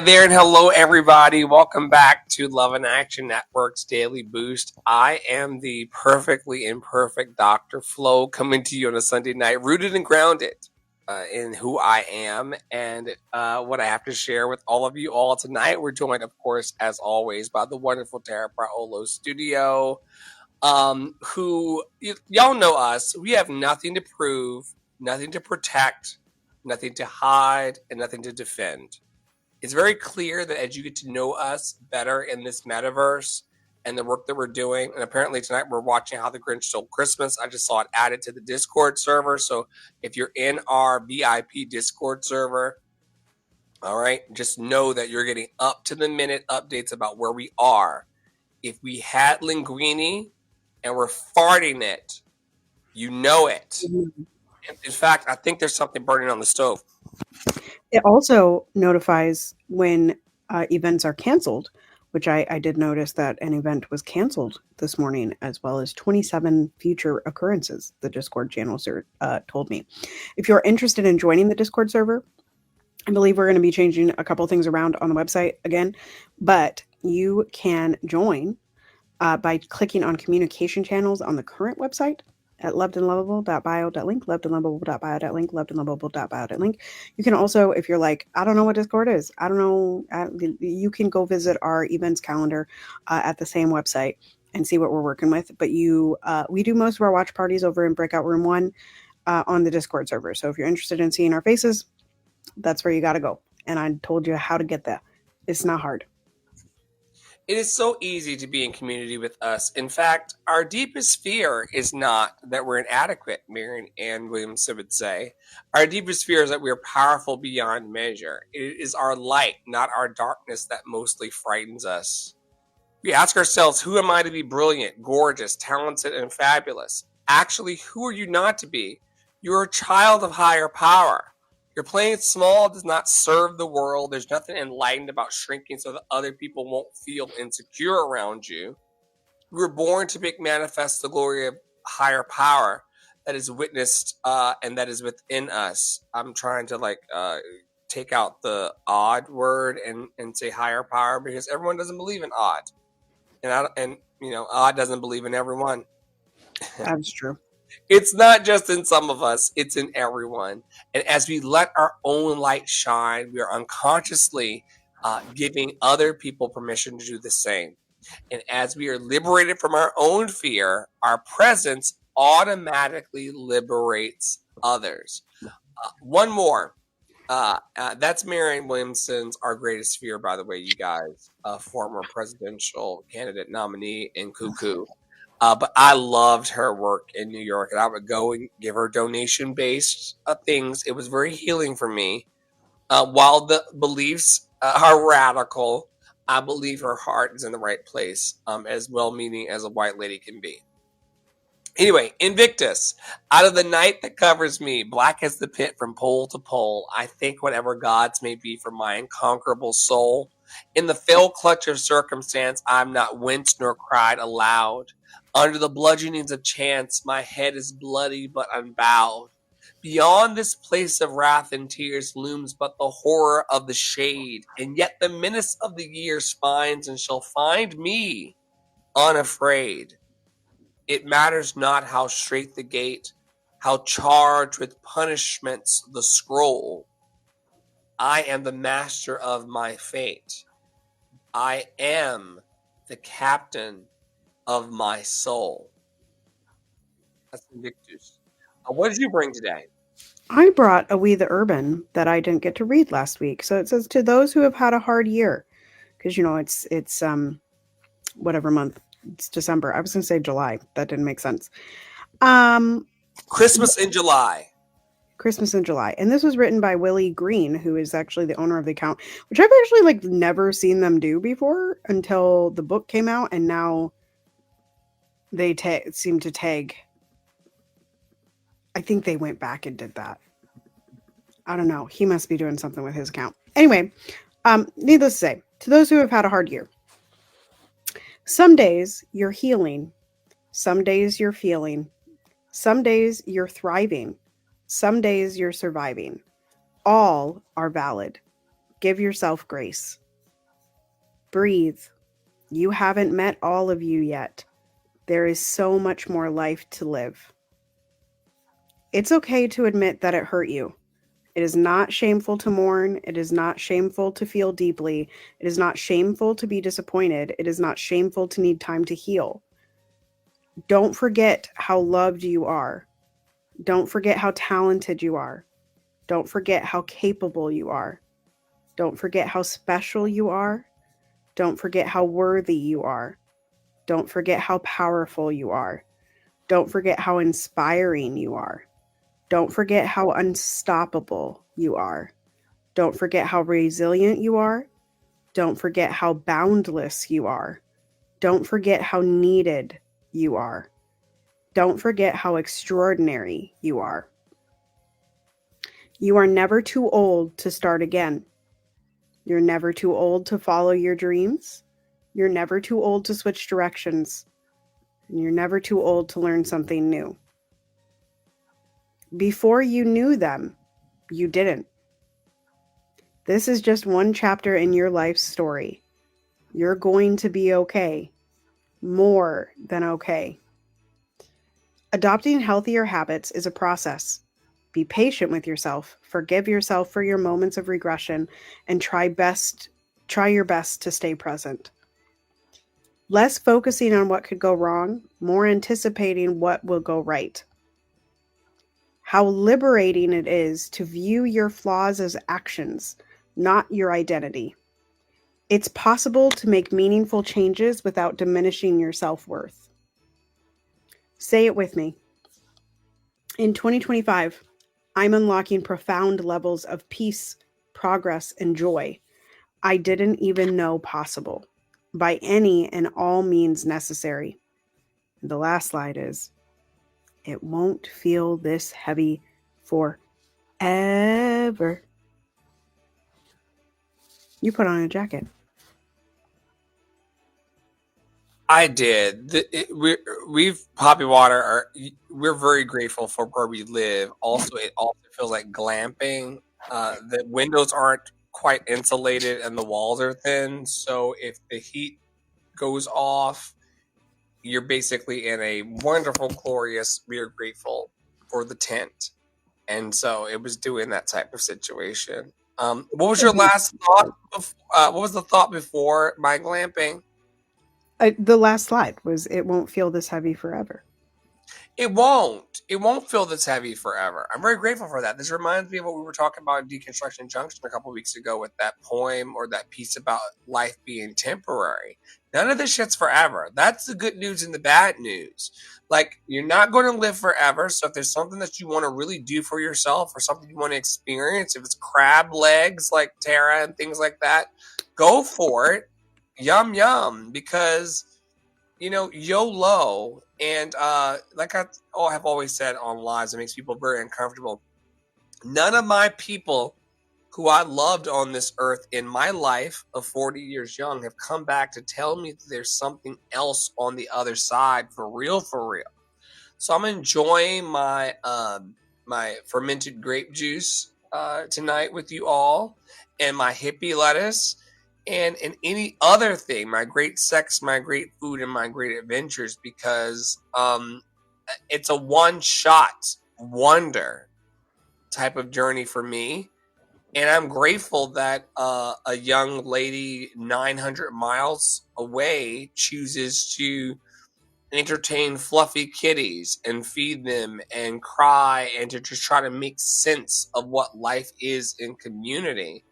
there and hello everybody. Welcome back to Love and Action Network's Daily Boost. I am the perfectly imperfect Dr. Flo coming to you on a Sunday night, rooted and grounded in who I am and what I have to share with all of you all tonight. We're joined, of course, as always, by the wonderful Tara Priolo studio, who y'all know us. We have nothing to prove, nothing to protect, nothing to hide, and nothing to defend. It's very clear that as you get to know us better in this metaverse and the work that we're doing, and apparently tonight we're watching How the Grinch Stole Christmas. I just saw it added to the Discord server. So if you're in our VIP Discord server, all right, just know that you're getting up to the minute updates about where we are. If we had linguine and we're farting it, you know it. In fact, I think there's something burning on the stove. It also notifies when events are canceled, which I did notice that an event was canceled this morning, as well as 27 future occurrences, the Discord channel told me. If you're interested in joining the Discord server, I believe we're going to be changing a couple things around on the website again, but you can join by clicking on communication channels on the current website at lovedandlovable.bio.link, lovedandlovable.bio.link, lovedandlovable.bio.link. You can also, if you're like, I don't know what Discord is, I don't know, you can go visit our events calendar at the same website and see what we're working with. But we do most of our watch parties over in Breakout Room 1 on the Discord server. So if you're interested in seeing our faces, that's where you got to go. And I told you how to get there. It's not hard. It is so easy to be in community with us. In fact, our deepest fear is not that we're inadequate, Marion Ann Williamson would say. Our deepest fear is that we are powerful beyond measure. It is our light, not our darkness, that mostly frightens us. We ask ourselves, who am I to be brilliant, gorgeous, talented, and fabulous? Actually, who are you not to be? You're a child of higher power. Your playing small does not serve the world. There's nothing enlightened about shrinking so that other people won't feel insecure around you. We were born to make manifest the glory of higher power that is witnessed and that is within us. I'm trying to take out the odd word and say higher power because everyone doesn't believe in odd. And odd doesn't believe in everyone. That's true. It's not just in some of us, it's in everyone. And as we let our own light shine, we are unconsciously giving other people permission to do the same. And as we are liberated from our own fear, our presence automatically liberates others. One more. That's Marianne Williamson's Our Greatest Fear, by the way, you guys, former presidential candidate nominee in Cuckoo. But I loved her work in New York, and I would go and give her donation-based things. It was very healing for me. While the beliefs are radical, I believe her heart is in the right place, as well-meaning as a white lady can be. Anyway, Invictus, out of the night that covers me, black as the pit from pole to pole, I think whatever gods may be for my unconquerable soul. In the fell clutch of circumstance, I'm not winced nor cried aloud. Under the bludgeonings of chance, my head is bloody but unbowed. Beyond this place of wrath and tears looms but the horror of the shade, and yet the menace of the years finds and shall find me unafraid. It matters not how straight the gate, how charged with punishments the scroll. I am the master of my fate. I am the captain of my soul. That's Invictus. What did you bring today? I brought a We the Urban that I didn't get to read last week. So it says, to those who have had a hard year, because it's whatever month. It's December. I was going to say July. That didn't make sense. Christmas in July. Christmas in July. And this was written by Willie Green, who is actually the owner of the account, which I've actually never seen them do before until the book came out. And now they seem to tag. I think they went back and did that. I don't know. He must be doing something with his account. Anyway, needless to say, to those who have had a hard year, some days you're healing, some days you're feeling, some days you're thriving, some days you're surviving. All are valid. Give yourself grace. Breathe. You haven't met all of you yet. There is so much more life to live. It's okay to admit that it hurt you. It is not shameful to mourn. It is not shameful to feel deeply. It is not shameful to be disappointed. It is not shameful to need time to heal. Don't forget how loved you are. Don't forget how talented you are. Don't forget how capable you are. Don't forget how special you are. Don't forget how worthy you are. Don't forget how powerful you are. Don't forget how inspiring you are. Don't forget how unstoppable you are. Don't forget how resilient you are. Don't forget how boundless you are. Don't forget how needed you are. Don't forget how extraordinary you are. You are never too old to start again. You're never too old to follow your dreams. You're never too old to switch directions. And you're never too old to learn something new. Before you knew them, you didn't. This is just one chapter in your life story. You're going to be okay. More than okay. Adopting healthier habits is a process. Be patient with yourself, forgive yourself for your moments of regression, and try your best to stay present. Less focusing on what could go wrong, more anticipating what will go right. How liberating it is to view your flaws as actions, not your identity. It's possible to make meaningful changes without diminishing your self-worth. Say it with me. In 2025, I'm unlocking profound levels of peace, progress, and joy I didn't even know possible, by any and all means necessary. And the last slide is, it won't feel this heavy forever. You put on a jacket. I did. We've Poppy Water. We're very grateful for where we live. Also, it also feels like glamping. The windows aren't quite insulated and the walls are thin. So if the heat goes off, you're basically in a wonderful, glorious. We are grateful for the tent, and so it was doing that type of situation. What was your last thought? What was the thought before my glamping? The last slide was, it won't feel this heavy forever. It won't. It won't feel this heavy forever. I'm very grateful for that. This reminds me of what we were talking about in Deconstruction Junction a couple weeks ago with that poem or that piece about life being temporary. None of this shit's forever. That's the good news and the bad news. Like, you're not going to live forever. So if there's something that you want to really do for yourself or something you want to experience, if it's crab legs like Tara and things like that, go for it. Yum, yum. Because YOLO, and like I have always said on lives, it makes people very uncomfortable. None of my people who I loved on this earth in my life of 40 years young have come back to tell me that there's something else on the other side for real, for real. So I'm enjoying my my fermented grape juice tonight with you all, and my hippie lettuce, and any other thing, my great sex, my great food, and my great adventures, because it's a one-shot wonder type of journey for me. And I'm grateful that a young lady 900 miles away chooses to entertain fluffy kitties and feed them and cry and to just try to make sense of what life is in community.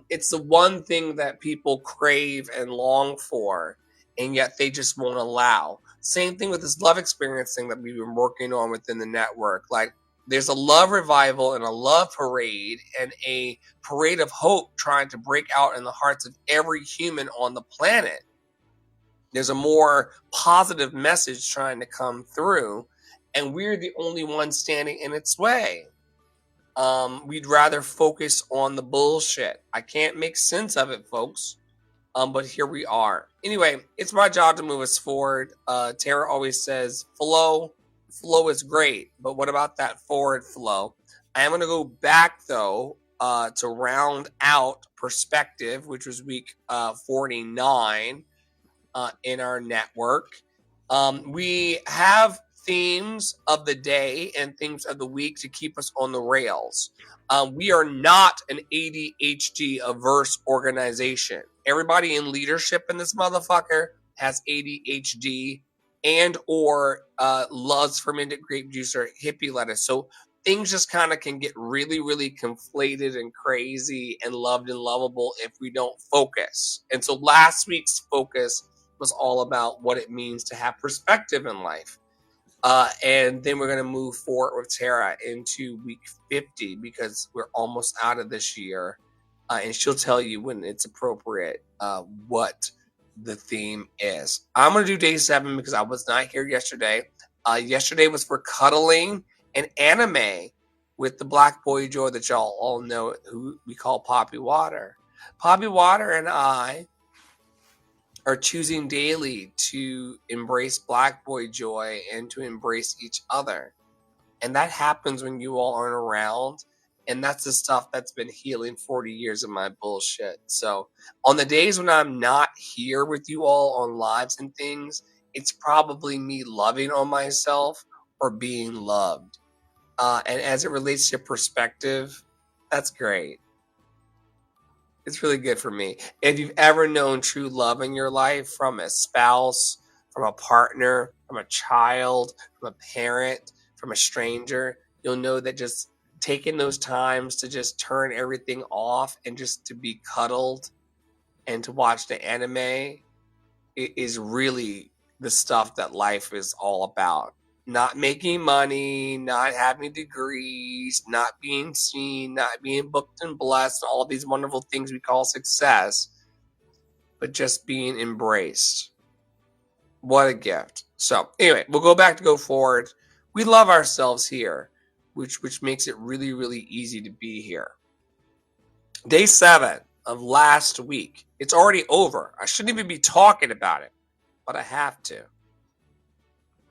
It's the one thing that people crave and long for, and yet they just won't allow. Same thing with this love experience thing that we've been working on within the network. Like, there's a love revival and a love parade and a parade of hope trying to break out in the hearts of every human on the planet. There's a more positive message trying to come through, and we're the only ones standing in its way. We'd rather focus on the bullshit. I can't make sense of it, folks. But here we are. Anyway, it's my job to move us forward. Tara always says, flow is great, but what about that forward flow? I am going to go back, though, to round out perspective, which was week 49 in our network. We have themes of the day and themes of the week to keep us on the rails. We are not an ADHD averse organization. Everybody in leadership in this motherfucker has ADHD and or loves fermented grape juice or hippie lettuce. So things just kind of can get really, really conflated and crazy and loved and lovable if we don't focus. And so last week's focus was all about what it means to have perspective in life. And then we're going to move forward with Tara into week 50 because we're almost out of this year. And she'll tell you when it's appropriate what the theme is. I'm going to do day 7 because I was not here yesterday. Yesterday was for cuddling and anime with the black boy joy that y'all all know, who we call Poppy Water. Poppy Water and I are choosing daily to embrace black boy joy and to embrace each other. And that happens when you all aren't around. And that's the stuff that's been healing 40 years of my bullshit. So on the days when I'm not here with you all on lives and things, it's probably me loving on myself or being loved. And as it relates to perspective, that's great. It's really good for me. If you've ever known true love in your life from a spouse, from a partner, from a child, from a parent, from a stranger, you'll know that just taking those times to just turn everything off and just to be cuddled and to watch the anime is really the stuff that life is all about. Not making money, not having degrees, not being seen, not being booked and blessed, all these wonderful things we call success, but just being embraced. What a gift. So anyway, we'll go back to go forward. We love ourselves here, which makes it really, really easy to be here. Day 7 of last week. It's already over. I shouldn't even be talking about it, but I have to.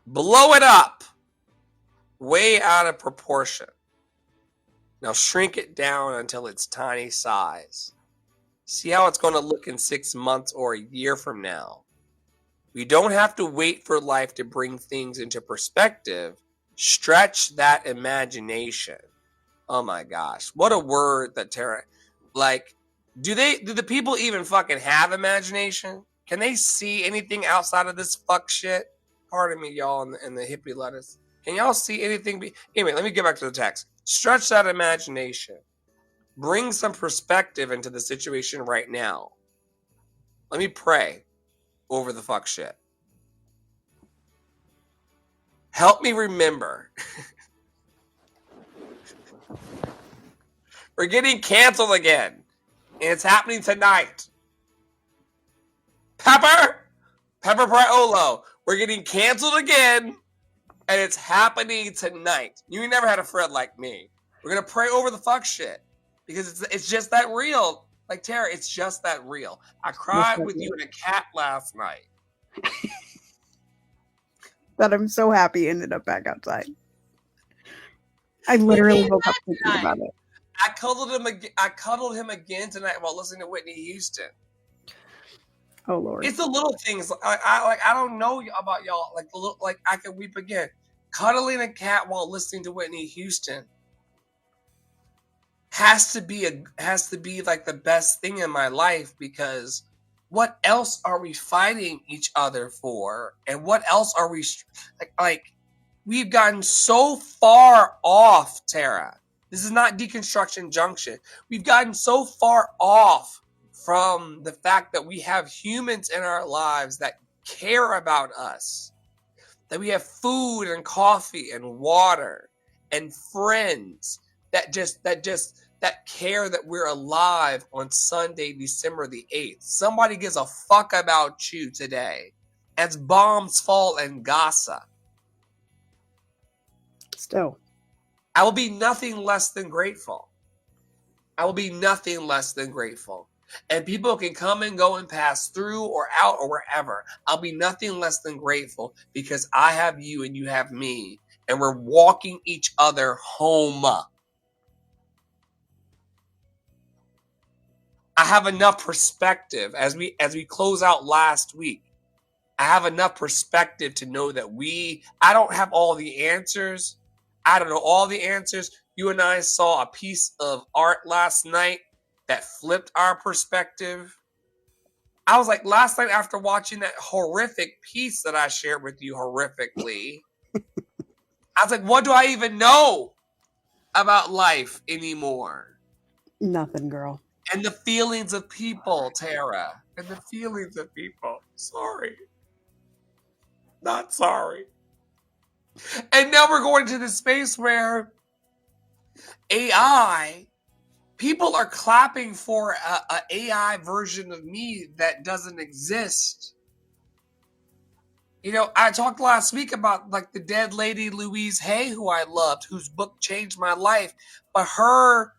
Blow it up. Way out of proportion. Now shrink it down until it's tiny size. See how it's going to look in 6 months or a year from now. We don't have to wait for life to bring things into perspective. Stretch that imagination. Oh my gosh. What a word that Tara, like, do the people even fucking have imagination? Can they see anything outside of this fuck shit? Pardon me, y'all, and the hippie lettuce. Can y'all see anything? Anyway, let me get back to the text. Stretch that imagination. Bring some perspective into the situation right now. Let me pray over the fuck shit. Help me remember. We're getting canceled again. And it's happening tonight. Pepper Priolo. We're getting canceled again. And it's happening tonight. You never had a friend like me. We're going to pray over the fuck shit. Because it's just that real. Like, Tara, it's just that real. I cried with you and a cat last night. That I'm so happy ended up back outside. I literally woke up thinking about it. I cuddled him again tonight while listening to Whitney Houston. Oh Lord! It's the little things. I don't know about y'all. Like I can weep again. Cuddling a cat while listening to Whitney Houston has to be like the best thing in my life, because what else are we fighting each other for? And what else are we like? We've gotten so far off, Tara. This is not Deconstruction Junction. We've gotten so far off from the fact that we have humans in our lives that care about us, that we have food and coffee and water and friends that care that we're alive on Sunday, December the 8th. Somebody gives a fuck about you today as bombs fall in Gaza. Still, I will be nothing less than grateful. I will be nothing less than grateful. And people can come and go and pass through or out or wherever. I'll be nothing less than grateful because I have you and you have me. And we're walking each other home. I have enough perspective as we close out last week. I have enough perspective to know that I don't have all the answers. I don't know all the answers. You and I saw a piece of art last night that flipped our perspective. I was like, last night after watching that horrific piece that I shared with you horrifically, I was like, what do I even know about life anymore? Nothing, girl. And the feelings of people, Tara. And the feelings of people. Sorry. Not sorry. And now we're going to the space where AI, people are clapping for a AI version of me that doesn't exist. You know, I talked last week about like the dead lady Louise Hay, who I loved, whose book changed my life. But her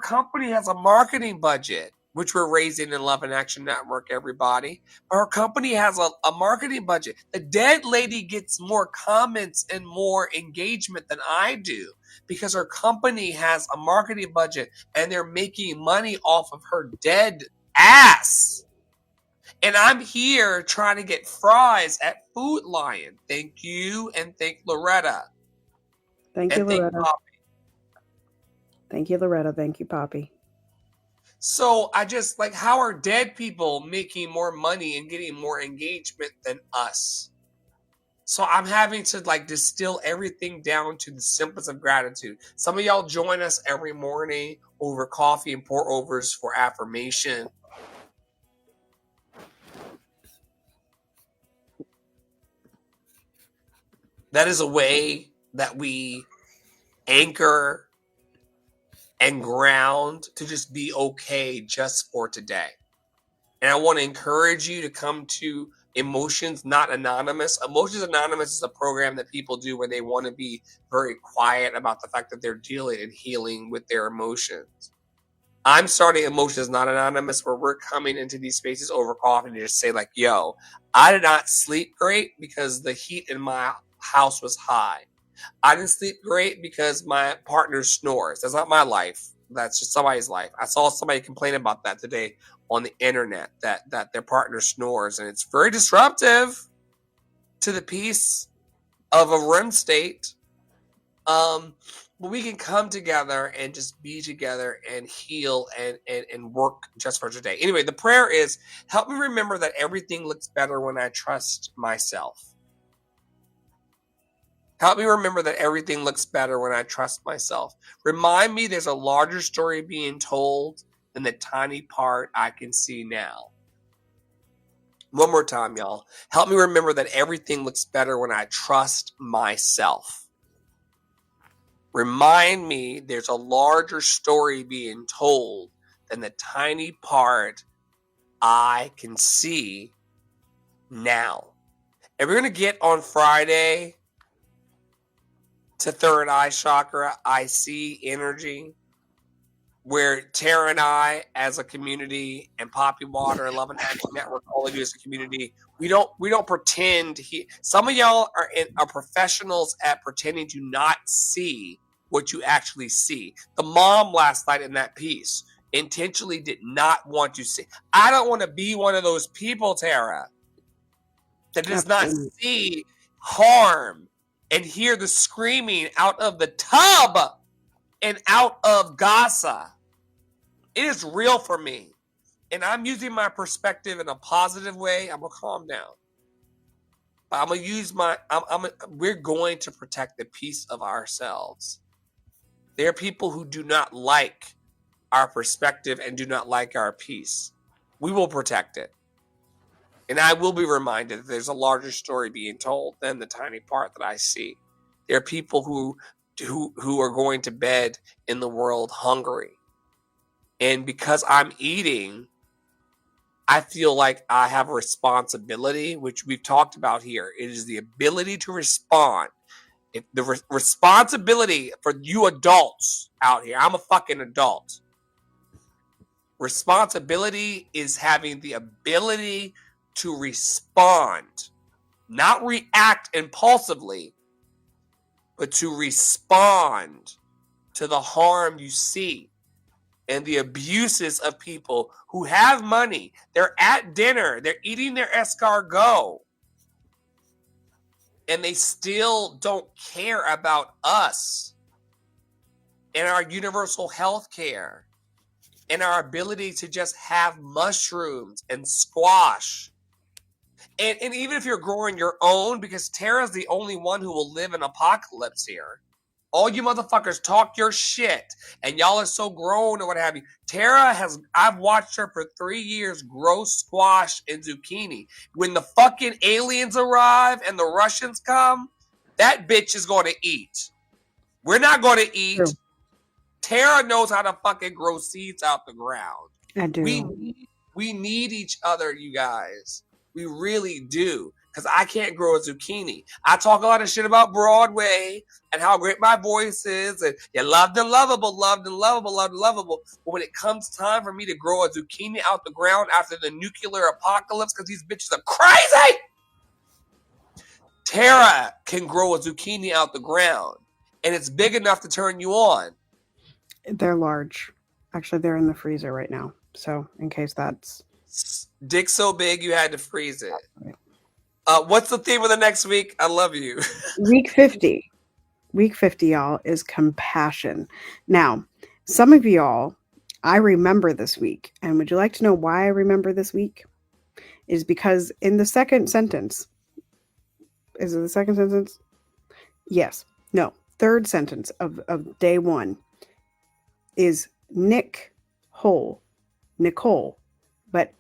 company has a marketing budget, which we're raising in Love and Action Network, everybody. But her company has a marketing budget. The dead lady gets more comments and more engagement than I do because her company has a marketing budget and they're making money off of her dead ass. And I'm here trying to get fries at Food Lion. Thank you, and thank Loretta. Thank you, And thank Loretta. Poppy. Thank you, Loretta. Thank you, Poppy. So I just like, how are dead people making more money and getting more engagement than us? So I'm having to like distill everything down to the simplest of gratitude. Some of y'all join us every morning over coffee and pour overs for affirmation. That is a way that we anchor and ground to just be okay just for today. And I want to encourage you to come to Emotions Not Anonymous. Emotions Anonymous is a program that people do where they want to be very quiet about the fact that they're dealing and healing with their emotions. I'm starting Emotions Not Anonymous, where we're coming into these spaces over coffee and just say like, yo, I did not sleep great because the heat in my house was high. I didn't sleep great because my partner snores. That's not my life. That's just somebody's life. I saw somebody complain about that today on the internet, that their partner snores, and it's very disruptive to the peace of a REM state. But we can come together and just be together and heal and work just for today. Anyway, the prayer is, help me remember that everything looks better when I trust myself. Help me remember that everything looks better when I trust myself. Remind me there's a larger story being told than the tiny part I can see now. One more time, y'all. Help me remember that everything looks better when I trust myself. Remind me there's a larger story being told than the tiny part I can see now. And we're going to get on Friday to third eye chakra, I see energy, where Tara and I as a community and Poppy Water and Love and Action Network, all of you as a community, we don't pretend. Some of y'all are professionals at pretending to not see what you actually see. The mom last night in that piece intentionally did not want to see. I don't want to be one of those people, Tara, that does not see harm and hear the screaming out of the tub and out of Gaza. It is real for me. And I'm using my perspective in a positive way. I'm going to calm down. But I'm going to use we're going to protect the peace of ourselves. There are people who do not like our perspective and do not like our peace. We will protect it. And I will be reminded that there's a larger story being told than the tiny part that I see. There are people who are going to bed in the world hungry. And because I'm eating, I feel like I have a responsibility, which we've talked about here. It is the ability to respond. If the responsibility for you adults out here, I'm a fucking adult. Responsibility is having the ability to respond, not react impulsively, but to respond to the harm you see. and the abuses of people who have money. They're at dinner, they're eating their escargot, and they still don't care about us and our universal health care and our ability to just have mushrooms and squash. And even if you're growing your own, because Tara's the only one who will live in apocalypse here. All you motherfuckers talk your shit, and y'all are so grown or what have you. I've watched her for 3 years grow squash and zucchini. When the fucking aliens arrive and the Russians come, that bitch is going to eat. We're not going to eat. True. Tara knows how to fucking grow seeds out the ground. I do. We need each other, you guys. We really do. Because I can't grow a zucchini. I talk a lot of shit about Broadway and how great my voice is. And you're loved and lovable, loved and lovable, loved and lovable. But when it comes time for me to grow a zucchini out the ground after the nuclear apocalypse, because these bitches are crazy, Tara can grow a zucchini out the ground. And it's big enough to turn you on. They're large. Actually, they're in the freezer right now. So, in case that's... Dick so big you had to freeze it. What's the theme of the next week? I love you. Week 50. Week 50, y'all, is compassion. Now, some of y'all, I remember this week. And would you like to know why I remember this week? Is because in the second sentence... Is it the second sentence? Yes. No. Third sentence of day 1 is Nicole. But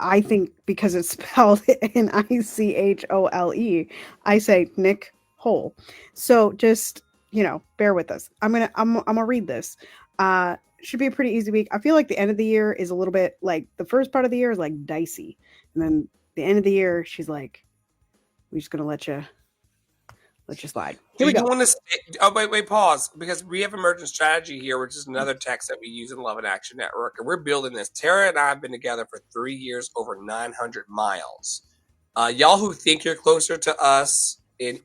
I think because it's spelled Nichole, I say Nick Hole. So just, bear with us. I'm gonna read this. Should be a pretty easy week. I feel like the end of the year is a little bit like the first part of the year is like dicey. And then the end of the year, she's like, we're just gonna let you slide. Here we go. Wait, pause. Because we have Emergent Strategy here, which is another text that we use in Love and Action Network. And we're building this. Tara and I have been together for 3 years, over 900 miles. Y'all who think you're closer to us in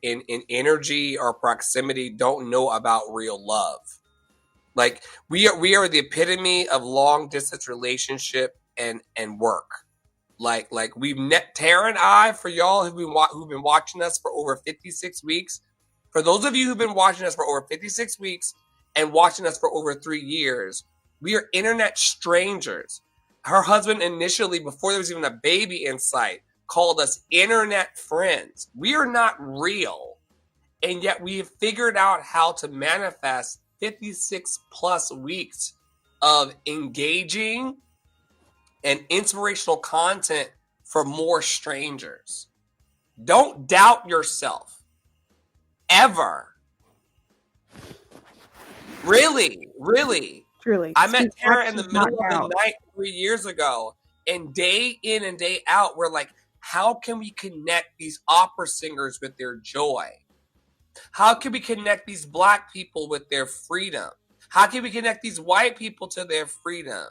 energy or proximity don't know about real love. Like, we are the epitome of long distance relationship and work. Like we've Tara and I, for y'all who've been watching us for over 56 weeks, for those of you who've been watching us for over 56 weeks and watching us for over 3 years, we are internet strangers. Her husband initially, before there was even a baby in sight, called us internet friends. We are not real. And yet we have figured out how to manifest 56 plus weeks of engaging and inspirational content for more strangers. Don't doubt yourself. Ever. Really. Truly. I met Tara in the middle of the night 3 years ago, and day in and day out, we're like, how can we connect these opera singers with their joy? How can we connect these Black people with their freedom? How can we connect these white people to their freedom?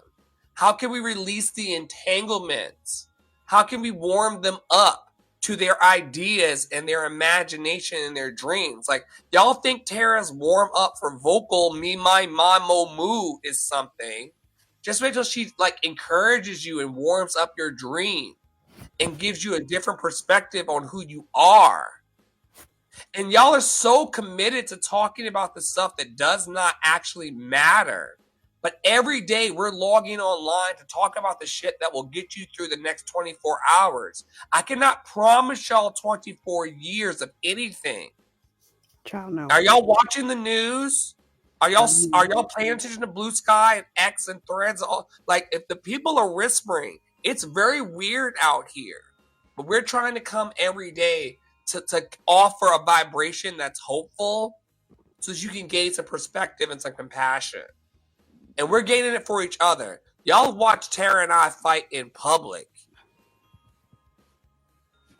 How can we release the entanglements? How can we warm them up to their ideas and their imagination and their dreams? Like, y'all think Tara's warm up for vocal me, my, mo moo is something. Just wait till she encourages you and warms up your dream and gives you a different perspective on who you are. And y'all are so committed to talking about the stuff that does not actually matter. But every day we're logging online to talk about the shit that will get you through the next 24 hours. I cannot promise y'all 24 years of anything. Child, no. Are y'all watching the news? Are y'all paying attention to Blue Sky and X and Threads? If the people are whispering, it's very weird out here. But we're trying to come every day to offer a vibration that's hopeful so that you can gain some perspective and some compassion. And we're gaining it for each other. Y'all watch Tara and I fight in public.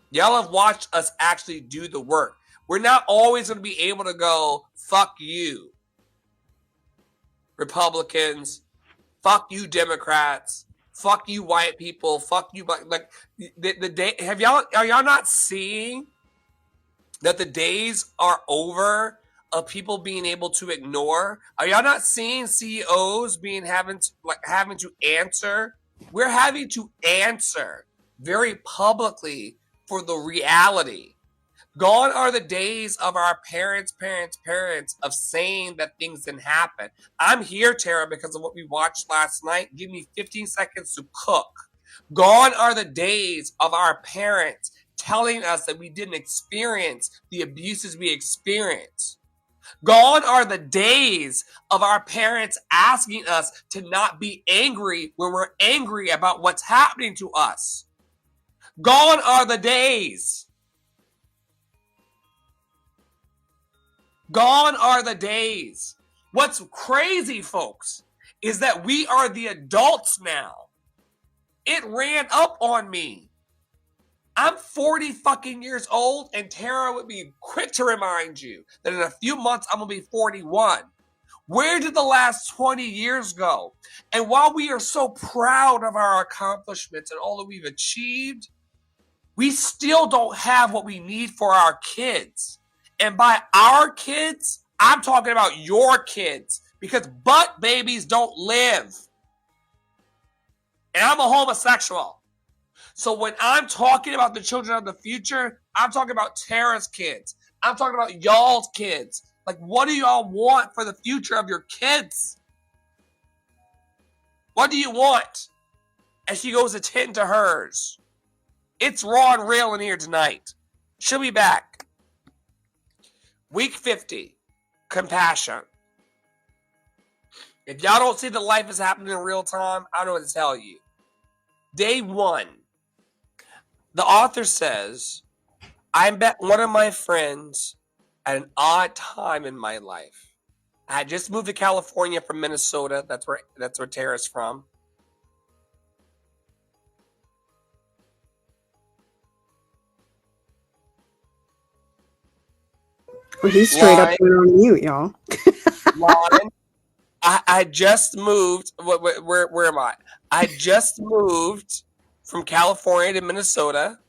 Y'all have watched us actually do the work. We're not always going to be able to go, fuck you, Republicans, fuck you, Democrats, fuck you, white people, fuck you. Like the day, are y'all not seeing that the days are over of people being able to ignore? Are y'all not seeing CEOs having to answer? We're having to answer very publicly for the reality. Gone are the days of our parents of saying that things didn't happen. I'm here, Tara, because of what we watched last night. Give me 15 seconds to cook. Gone are the days of our parents telling us that we didn't experience the abuses we experienced. Gone are the days of our parents asking us to not be angry when we're angry about what's happening to us. Gone are the days. Gone are the days. What's crazy, folks, is that we are the adults now. It ran up on me. I'm 40 fucking years old, and Tara would be quick to remind you that in a few months I'm going to be 41. Where did the last 20 years go? And while we are so proud of our accomplishments and all that we've achieved, we still don't have what we need for our kids. And by our kids, I'm talking about your kids, because butt babies don't live. And I'm a homosexual. So when I'm talking about the children of the future, I'm talking about Tara's kids. I'm talking about y'all's kids. Like, what do y'all want for the future of your kids? What do you want? As she goes to tend to hers. It's raw and real in here tonight. She'll be back. Week 50, compassion. If y'all don't see that life is happening in real time, I don't know what to tell you. Day 1, the author says, I met one of my friends at an odd time in my life. I had just moved to California from Minnesota. That's where Tara's from. Well, he's straight up on mute, y'all. Lauren, I just moved. Where am I? I just moved from California to Minnesota.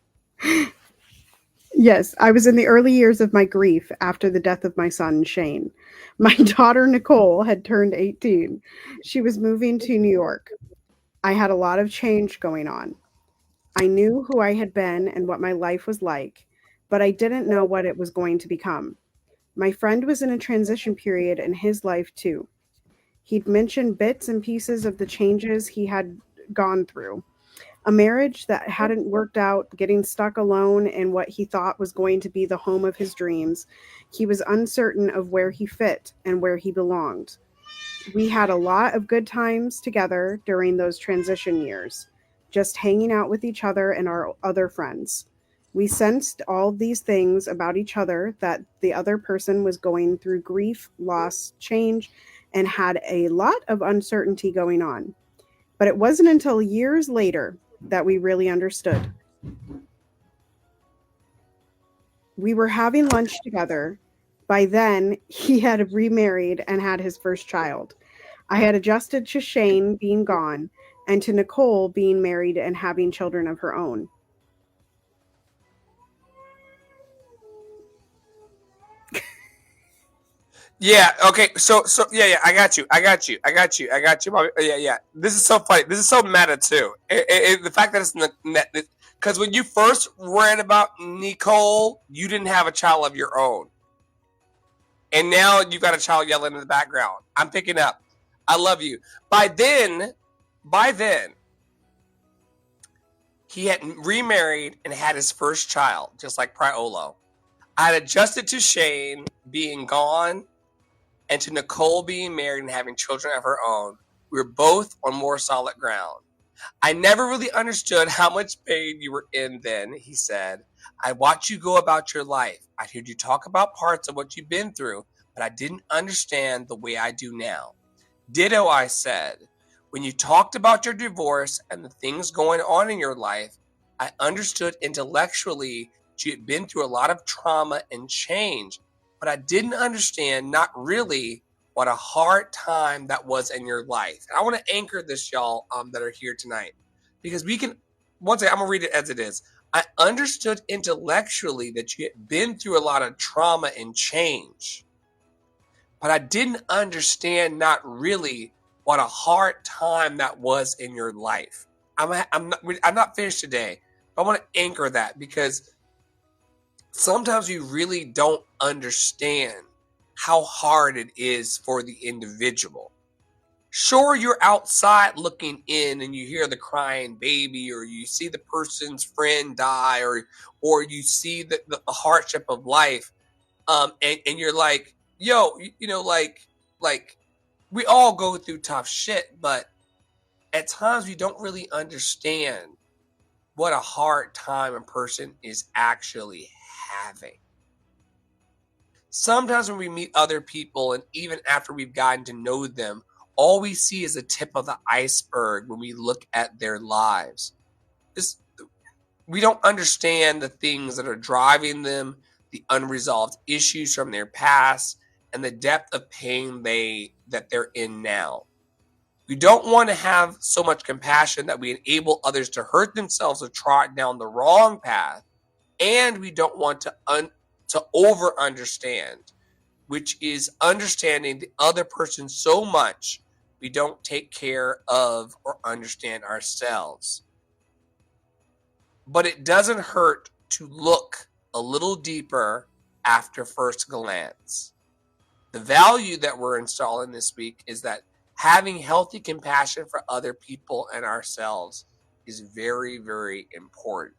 Yes, I was in the early years of my grief after the death of my son, Shane. My daughter, Nicole, had turned 18. She was moving to New York. I had a lot of change going on. I knew who I had been and what my life was like, but I didn't know what it was going to become. My friend was in a transition period in his life too. He'd mentioned bits and pieces of the changes he had gone through. A marriage that hadn't worked out, getting stuck alone in what he thought was going to be the home of his dreams. He was uncertain of where he fit and where he belonged. We had a lot of good times together during those transition years, just hanging out with each other and our other friends. We sensed all these things about each other, that the other person was going through grief, loss, change, and had a lot of uncertainty going on. But it wasn't until years later that we really understood. We were having lunch together. By then, he had remarried and had his first child. I had adjusted to Shane being gone and to Nicole being married and having children of her own. Yeah. Okay. So yeah. I got you. Yeah. This is so funny. This is so meta too. The fact that it's because when you first read about Nicole, you didn't have a child of your own, and now you've got a child yelling in the background. I'm picking up. I love you. By then, he had remarried and had his first child, just like Priolo. I had adjusted to Shane being gone and to Nicole being married and having children of her own. We were both on more solid ground. I never really understood how much pain you were in then, he said. I watched you go about your life. I heard you talk about parts of what you've been through, but I didn't understand the way I do now. Ditto, I said. When you talked about your divorce and the things going on in your life, I understood intellectually that you had been through a lot of trauma and change, but I didn't understand, not really, what a hard time that was in your life. And I want to anchor this, y'all, that are here tonight, because we can, once again, I'm going to read it as it is. I understood intellectually that you had been through a lot of trauma and change, but I didn't understand not really what a hard time that was in your life. I'm not finished today, but I want to anchor that because sometimes you really don't understand how hard it is for the individual. Sure, you're outside looking in and you hear the crying baby, or you see the person's friend die, or you see the hardship of life, and you're like, yo, like we all go through tough shit, but at times we don't really understand what a hard time a person is actually having. Sometimes when we meet other people, and even after we've gotten to know them, all we see is the tip of the iceberg when we look at their lives. We don't understand the things that are driving them, the unresolved issues from their past, and the depth of pain that they're in now. We don't want to have so much compassion that we enable others to hurt themselves or trot down the wrong path, and we don't want to over understand, which is understanding the other person so much we don't take care of or understand ourselves. But it doesn't hurt to look a little deeper after first glance. The value that we're installing this week is that having healthy compassion for other people and ourselves is very, very important.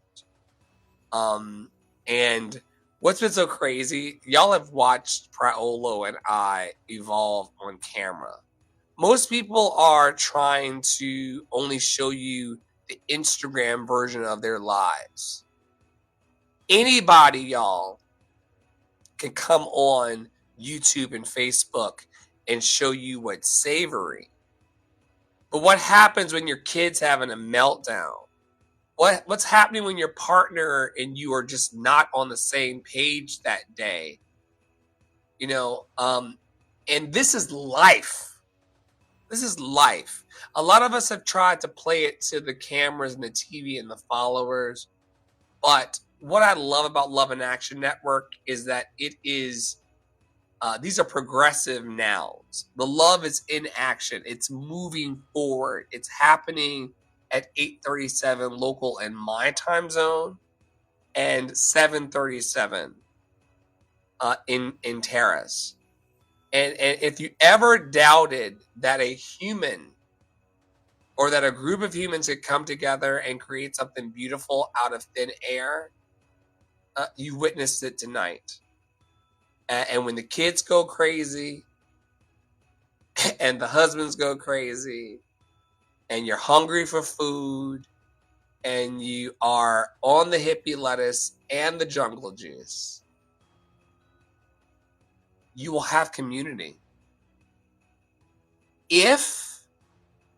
And what's been so crazy, y'all have watched Priolo and I evolve on camera. Most people are trying to only show you the Instagram version of their lives. Anybody, y'all, can come on YouTube and Facebook and show you what's savory. But what happens when your kid's having a meltdown? What's happening when your partner and you are just not on the same page that day? And this is life. This is life. A lot of us have tried to play it to the cameras and the TV and the followers. But what I love about Love in Action Network is that it is, these are progressive nouns. The love is in action. It's moving forward. It's happening at 8:37 local in my time zone and 7:37 in Terrace. And if you ever doubted that a human or that a group of humans could come together and create something beautiful out of thin air, you witnessed it tonight. And when the kids go crazy and the husbands go crazy and you're hungry for food and you are on the hippie lettuce and the jungle juice, you will have community if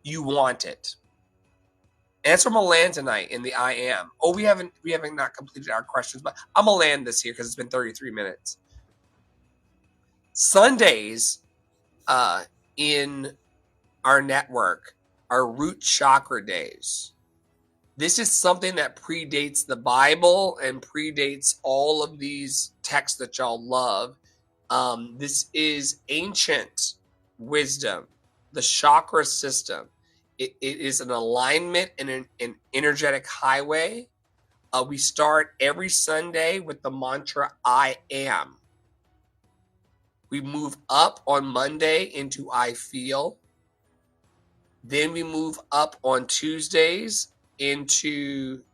you want it. And it's from a land tonight in the I am. Oh, we haven't not completed our questions, but I'm gonna land this here because it's been 33 minutes. Sundays in our network are root chakra days. This is something that predates the Bible and predates all of these texts that y'all love. This is ancient wisdom, the chakra system. It is an alignment and an energetic highway. We start every Sunday with the mantra, I am. We move up on Monday into I feel. Then we move up on Tuesdays into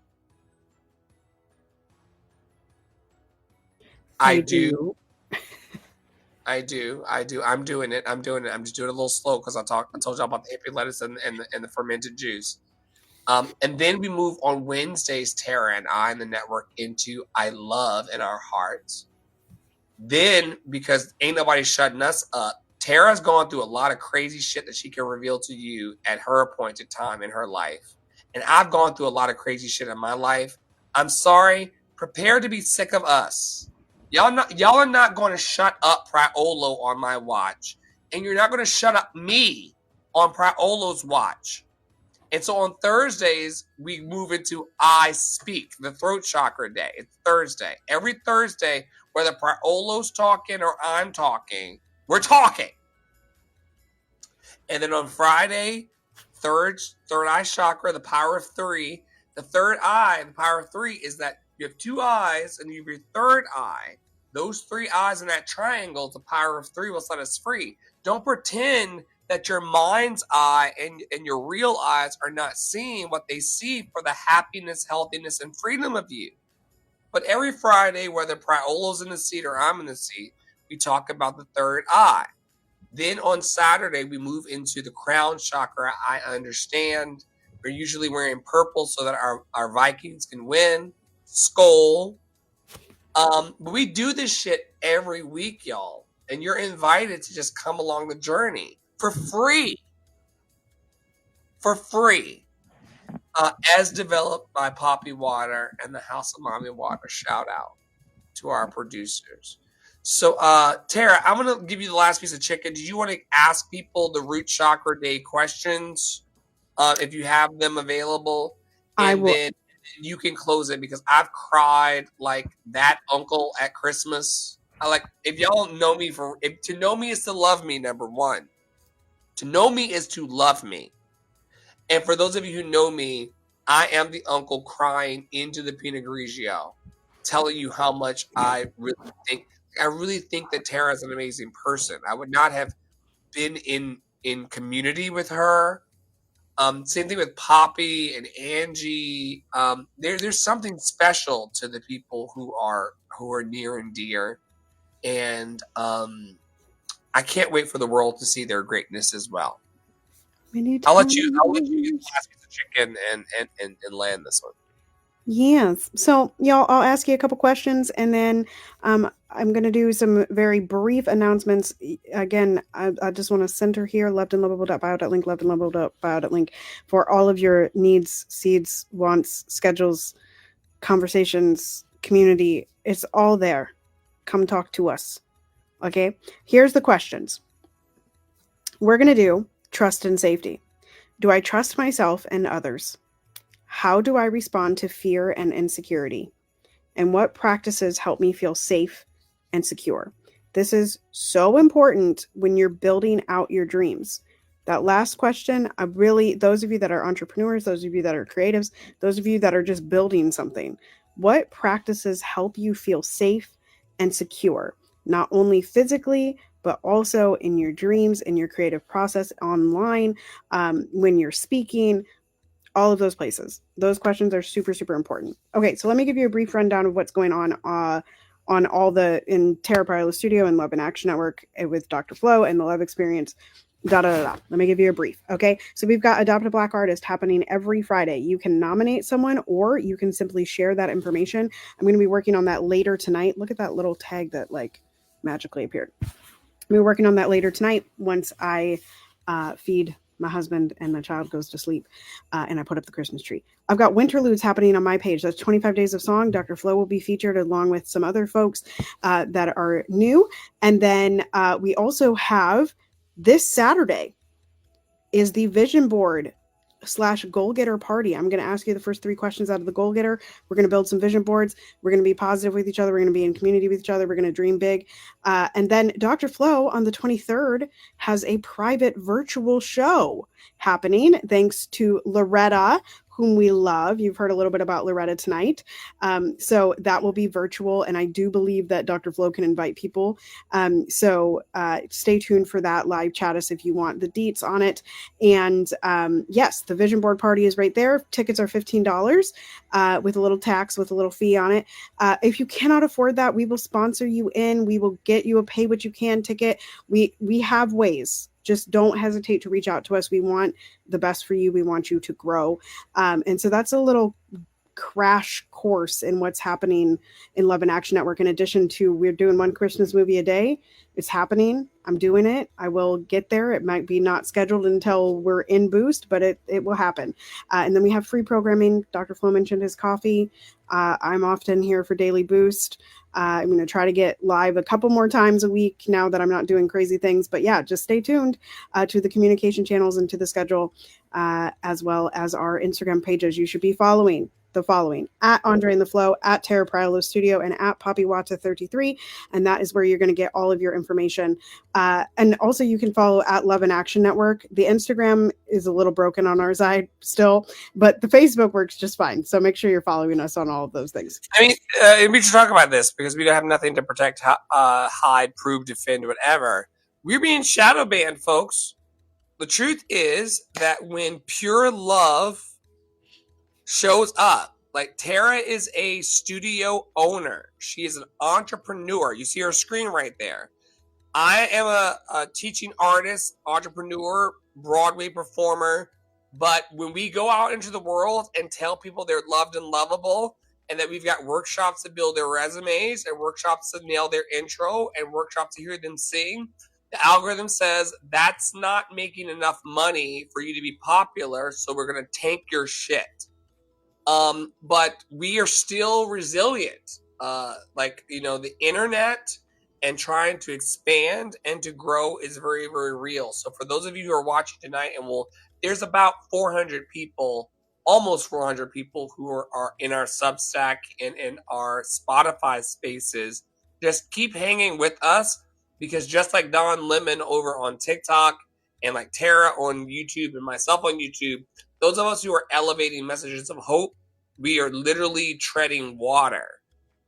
I do. I'm doing it. I'm just doing it a little slow because I told you about the hippie lettuce and the fermented juice. And then we move on Wednesdays, Tara and I in the network, into I love in our hearts. Then, because ain't nobody shutting us up, Tara's gone through a lot of crazy shit that she can reveal to you at her appointed time in her life. And I've gone through a lot of crazy shit in my life. I'm sorry. Prepare to be sick of us. Y'all are not going to shut up Priolo on my watch. And you're not going to shut up me on Priolo's watch. And so on Thursdays, we move into I Speak, the throat chakra day. It's Thursday. Every Thursday, whether Priolo's talking or I'm talking, We're talking. And then on Friday, third eye chakra, the power of 3. The third eye, the power of 3 is that you have 2 eyes and you have your third eye. Those 3 eyes in that triangle, the power of 3 will set us free. Don't pretend that your mind's eye and your real eyes are not seeing what they see for the happiness, healthiness, and freedom of you. But every Friday, whether Priolo's in the seat or I'm in the seat, we talk about the third eye. Then on Saturday, we move into the crown chakra. I understand. We're usually wearing purple so that our Vikings can win. Skull. But we do this shit every week, y'all. And you're invited to just come along the journey for free. For free. As developed by Poppy Water and the House of Mommy Water. Shout out to our producers. So, Tara, I'm going to give you the last piece of chicken. Do you want to ask people the Root Chakra Day questions if you have them available? And then you can close it because I've cried like that uncle at Christmas. If y'all know me to know me is to love me, number one. To know me is to love me. And for those of you who know me, I am the uncle crying into the Pinot Grigio, telling you how much I really think that Tara is an amazing person. I would not have been in community with her. Same thing with Poppy and Angie. There's something special to the people who are near and dear, and I can't wait for the world to see their greatness as well. I'll let you get the last piece of chicken and land this one. Yes. So, y'all, I'll ask you a couple questions, and then I'm going to do some very brief announcements. Again, I just want to center here, lovedandlovable.bio.link, lovedandlovable.bio.link, for all of your needs, seeds, wants, schedules, conversations, community. It's all there. Come talk to us. Okay? Here's the questions. We're going to do trust and safety. Do I trust myself and others? How do I respond to fear and insecurity? And what practices help me feel safe and secure? This is so important when you're building out your dreams. That last question, those of you that are entrepreneurs, those of you that are creatives, those of you that are just building something, what practices help you feel safe and secure? Not only physically, but also in your dreams, in your creative process, online, when you're speaking, all of those places. Those questions are super, super important. Okay, so let me give you a brief rundown of what's going on in Tara Priolo Studio and Love in Action Network with Dr. Flo and the Love Experience. Let me give you a brief. Okay, so we've got Adopt a Black Artist happening every Friday. You can nominate someone, or you can simply share that information. I'm going to be working on that later tonight. Look at that little tag that magically appeared. We're working on that later tonight once I feed my husband and my child goes to sleep, and I put up the Christmas tree. I've got Winterludes happening on my page. That's 25 Days of Song. Dr. Flo will be featured along with some other folks that are new. And then we also have this Saturday is the Vision Board / Goal Getter Party. I'm going to ask you the first 3 questions out of the Goal Getter. We're going to build some vision boards. We're going to be positive with each other. We're going to be in community with each other. We're going to dream big. And then Dr. Flo on the 23rd has a private virtual show happening thanks to Loretta, whom we love. You've heard a little bit about Loretta tonight. So that will be virtual. And I do believe that Dr. Flo can invite people. So stay tuned for that. Live chat us if you want the deets on it. And yes, the Vision Board Party is right there. Tickets are $15 with a little tax, with a little fee on it. If you cannot afford that, we will sponsor you in. We will get you a pay what you can ticket. We have ways. Just don't hesitate to reach out to us. We want the best for you. We want you to grow. And so that's a little crash course in what's happening in Love and Action Network. In addition to, we're doing one Christmas movie a day. It's happening. I'm doing it. I will get there. It might be not scheduled until we're in Boost, but it will happen. And then we have free programming. Dr. Flo mentioned his coffee. I'm often here for Daily Boost. I'm going to try to get live a couple more times a week now that I'm not doing crazy things. But yeah, just stay tuned to the communication channels and to the schedule, as well as our Instagram pages you should be following. the following: at Andre in the Flow, at Terra Priolo Studio, and at PoppyWatcha33. And that is where you're going to get all of your information. And also, you can follow at Love and Action Network. The Instagram is a little broken on our side still, but the Facebook works just fine. So make sure you're following us on all of those things. I mean, we should talk about this because we don't have nothing to protect, hide, prove, defend, whatever. We're being shadow banned, folks. The truth is that when pure love shows up, like Tara is a studio owner, she is an entrepreneur. You see her screen right there. I am a teaching artist, entrepreneur, Broadway performer. But when we go out into the world and tell people they're loved and lovable, and that we've got workshops to build their resumes and workshops to nail their intro and workshops to hear them sing, the algorithm says that's not making enough money for you to be popular, so we're going to tank your shit. But we are still resilient. The internet and trying to expand and to grow is very, very real. So for those of you who are watching tonight, there's about 400 people, almost 400 people who are in our Substack and in our Spotify spaces. Just keep hanging with us, because just like Don Lemon over on TikTok and like Tara on YouTube and myself on YouTube, those of us who are elevating messages of hope, we are literally treading water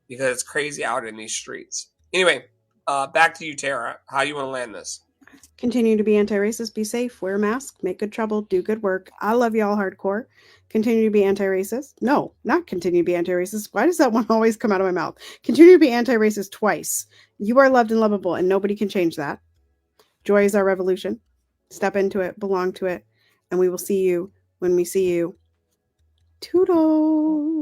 because it's crazy out in these streets. Anyway, back to you, Tara. How you want to land this? Continue to be anti-racist, be safe, wear a mask, make good trouble, do good work. I love y'all hardcore. Continue to be anti-racist. No, not continue to be anti-racist. Why does that one always come out of my mouth? Continue to be anti-racist twice. You are loved and lovable, and nobody can change that. Joy is our revolution. Step into it, belong to it, and we will see you when we see you. Toodles.